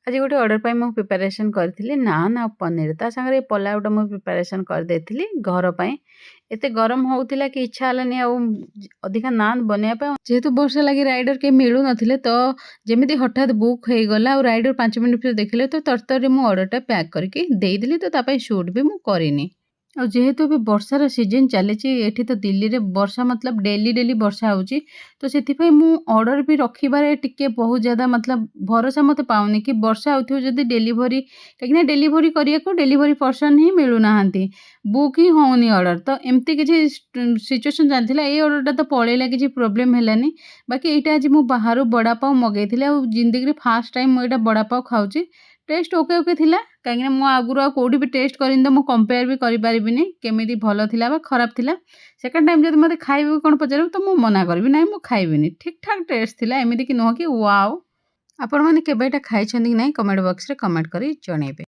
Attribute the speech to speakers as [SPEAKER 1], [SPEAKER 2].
[SPEAKER 1] आज गोटे ऑर्डर पाई मु प्रिपरेशन करथिली नान आ पनीर ता संगे पुलाव मु प्रिपरेशन कर देथिली घर पाई। एते गरम होउतिला कि इच्छा हलानी आ अधिका नान बनिया पे जेहेतु वर्षा लगी राइडर के मिलू नथिले तो जेमिति हठात बुक हो गला और राइडर 5 मिनिट फिर देखिले तो तरतरी मु ऑर्डर टा पैक करके देई देली तो तापई शूट भी मु करिनी। और जेहेतु भी वर्षार सीजन चली एठी तो दिल्ली रे वर्षा मतलब डेली डेली वर्षा होची तो सेथिपई मु ऑर्डर भी रखिबारे टिके बहुत ज्यादा मतलब भरोसा मते पाउनी कि वर्षा होथियो जदी डेलीवरी कहिना डेलीवरी करिया को डेलीवरी पर्सन ही मिलू नाहंती बुक ही होनी ऑर्डर तो एमती किछि सिचुएशन जानथिला ए ऑर्डर ता पळेला किछि प्रॉब्लम हेलानी। बाकी एटा आज मु बाहरु बड़ा पाव मगैथिले आ जिंदगी रे फर्स्ट टाइम मु एटा बड़ा पाव खाउची। टेस्ट ओके ओके थिला कहीं मु आगुरी आ कोडी भी टेस्ट करिन तो मु कंपेयर भी करि परिबिनी केमिति भलो थिला बा खराब थिला। सेकंड टाइम जदि मते खाइबे कोन पचारब तो मु मना करबी नै मु खाइबिनी ठीक ठाक टेस्ट थिला एमिति कि नुह कि वाओ। आपण माने केबेटा खाइछन्ती कि नै कमेंट बॉक्स रे कमेंट करी जणैबे।